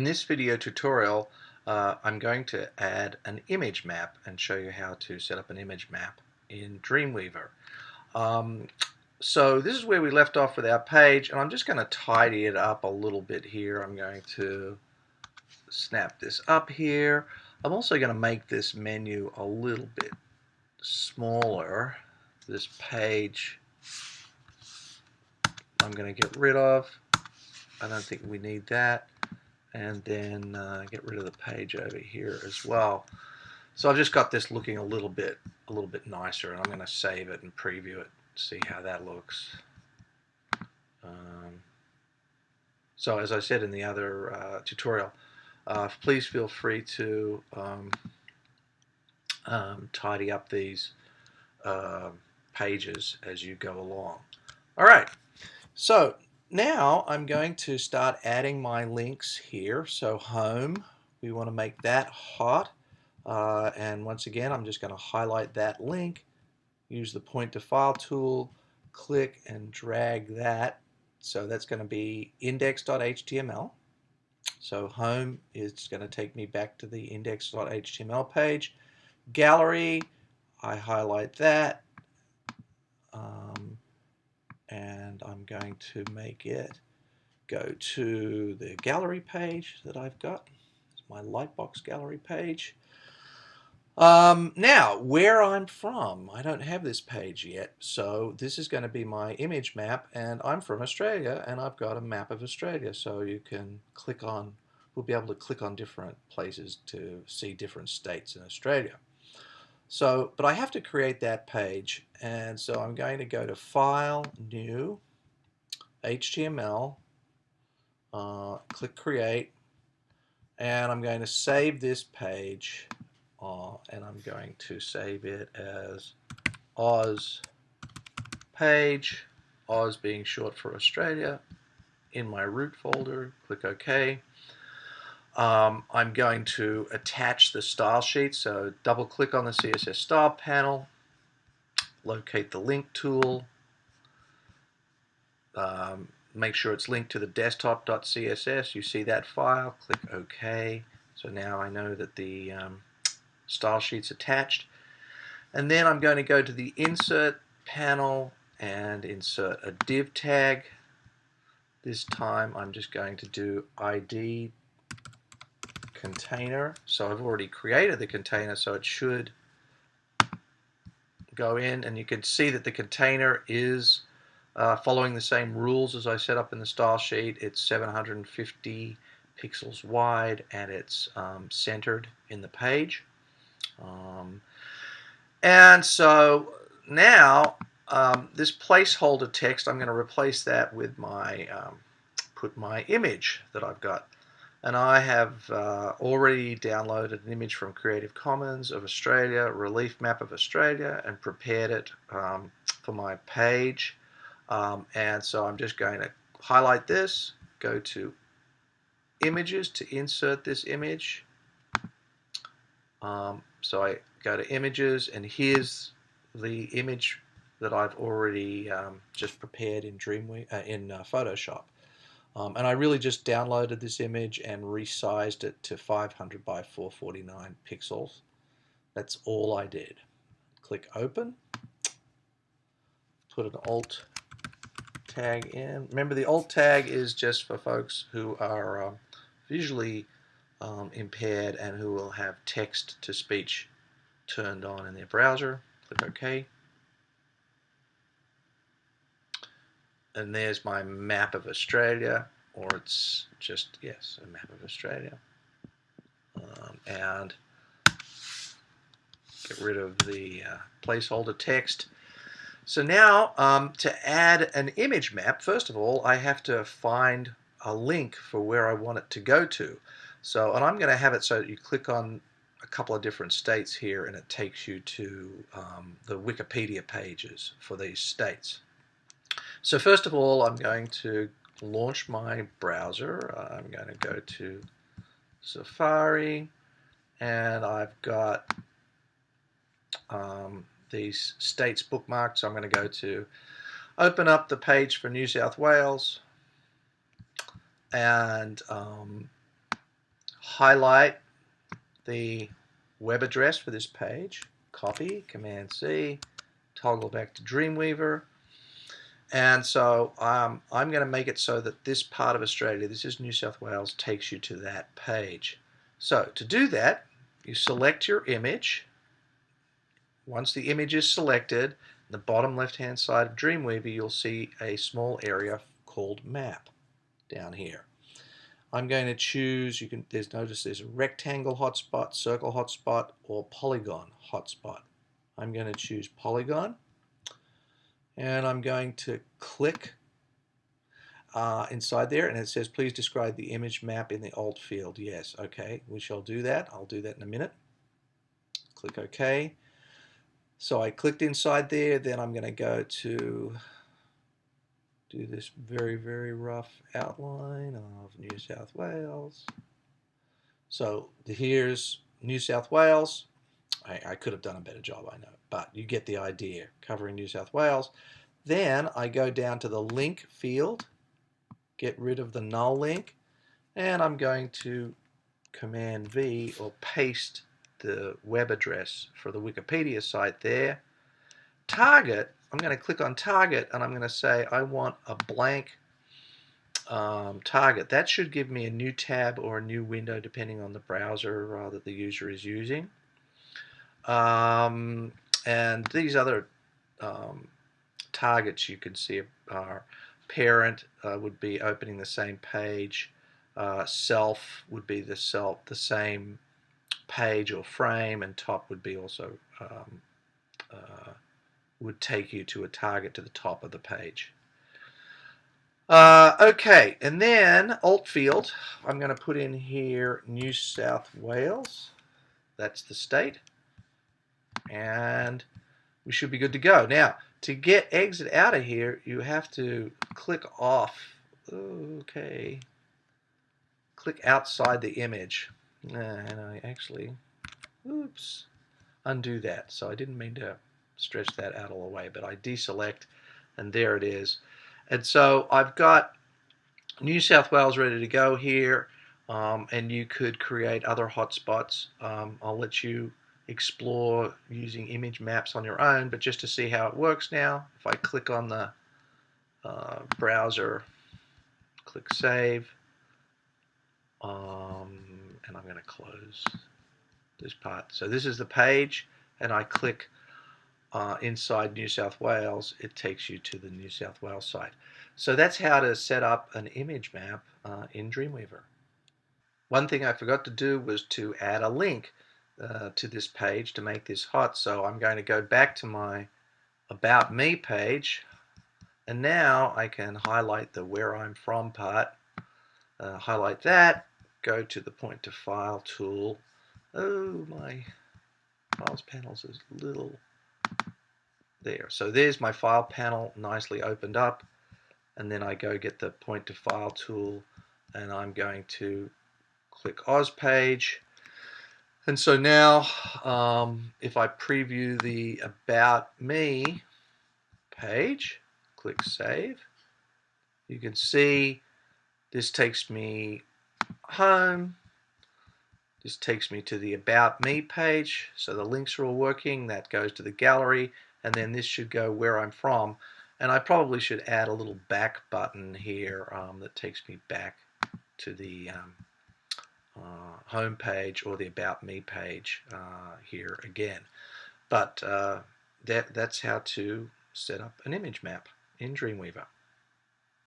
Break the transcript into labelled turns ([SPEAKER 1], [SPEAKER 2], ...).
[SPEAKER 1] In this video tutorial, I'm going to add an image map and show you how to set up an image map in Dreamweaver. So this is where we left off with our page, and I'm just going to tidy it up a little bit here. I'm going to snap this up here. I'm also going to make this menu a little bit smaller. This page I'm going to get rid of. I don't think we need that. And then get rid of the page over here as well. So I've just got this looking a little bit nicer, and I'm going to save it and preview it, see how that looks. So as I said in the other tutorial, please feel free to tidy up these pages as you go along. All right, so now I'm going to start adding my links here. So home, we want to make that hot. And once again, I'm just going to highlight that link, use the point to file tool, click and drag that. So that's going to be index.html. So home is going to take me back to the index.html page. Gallery, I highlight that. And I'm going to make it go to the gallery page that I've got. It's my Lightbox gallery page. Now, where I'm from, I don't have this page yet, so this is going to be my image map, and I'm from Australia, and I've got a map of Australia, so you can click on, we'll be able to click on different places to see different states in Australia. So, but I have to create that page, and so I'm going to go to File, New, HTML, click Create, and I'm going to save this page, and I'm going to save it as Oz page, Oz being short for Australia, in my root folder, click OK. I'm going to attach the style sheet, so double click on the CSS style panel, locate the link tool, make sure it's linked to the desktop.css. You see that file, click OK. So now I know that the style sheet's attached. And then I'm going to go to the insert panel and insert a div tag. This time I'm just going to do ID container. So I've already created the container, so it should go in, and you can see that the container is following the same rules as I set up in the style sheet. It's 750 pixels wide, and it's centered in the page. And so now this placeholder text, I'm going to replace that with my put my image that I've got. And I have already downloaded an image from Creative Commons of Australia, relief map of Australia, and prepared it for my page. And so I'm just going to highlight this, go to Images to insert this image. So I go to Images, and here's the image that I've already just prepared in Photoshop. And I really just downloaded this image and resized it to 500 by 449 pixels. That's all I did. Click Open. Put an Alt tag in. Remember, the Alt tag is just for folks who are visually impaired and who will have text-to-speech turned on in their browser. Click OK. And there's my map of Australia, or it's just, yes, a map of Australia. And get rid of the placeholder text. So now to add an image map, first of all, I have to find a link for where I want it to go to. So, and I'm going to have it so that you click on a couple of different states here, and it takes you to the Wikipedia pages for these states. So first of all, I'm going to launch my browser. I'm going to go to Safari, and I've got these states bookmarked. So I'm going to go to open up the page for New South Wales, and highlight the web address for this page, copy, Command C, toggle back to Dreamweaver, and so I'm going to make it so that this part of Australia, this is New South Wales, takes you to that page. So to do that, you select your image. Once the image is selected, the bottom left-hand side of Dreamweaver, you'll see a small area called Map down here. I'm going to choose, notice there's a rectangle hotspot, circle hotspot, or polygon hotspot. I'm going to choose polygon, and I'm going to click inside there, and it says please describe the image map in the alt field. Yes, okay, we shall do that. I'll do that in a minute. Click OK. So I clicked inside there, then I'm going to go to do this very, very rough outline of New South Wales. So here's New South Wales. I could have done a better job, I know, but you get the idea, covering New South Wales. Then I go down to the link field, get rid of the null link, and I'm going to Command V or paste the web address for the Wikipedia site there. Target, I'm going to click on target and I'm going to say I want a blank target. That should give me a new tab or a new window depending on the browser that the user is using. And these other targets you can see are parent would be opening the same page. Self would be the same page or frame, and top would be also would take you to a target to the top of the page. Okay, and then alt field, I'm going to put in here New South Wales. That's the state, and we should be good to go. Now, to get exit out of here, you have to click off. Okay, click outside the image, and I actually, oops, undo that. So I didn't mean to stretch that out all the way, but I deselect, and there it is. And so I've got New South Wales ready to go here, and you could create other hotspots. I'll let you explore using image maps on your own, but just to see how it works now, if I click on the browser, click Save, and I'm going to close this part. So this is the page, and I click inside New South Wales, it takes you to the New South Wales site. So that's how to set up an image map in Dreamweaver. One thing I forgot to do was to add a link to this page to make this hot. So I'm going to go back to my About Me page, and now I can highlight the Where I'm From part, highlight that, go to the Point to File tool. Oh, my Files panel's a little there. So there's my file panel nicely opened up, and then I go get the Point to File tool, and I'm going to click Oz page. And so now if I preview the About Me page, click Save, you can see this takes me home. This takes me to the About Me page, so the links are all working. That goes to the gallery, and then this should go Where I'm From. And I probably should add a little back button here that takes me back to the home page or the About Me page here again. But that's how to set up an image map in Dreamweaver.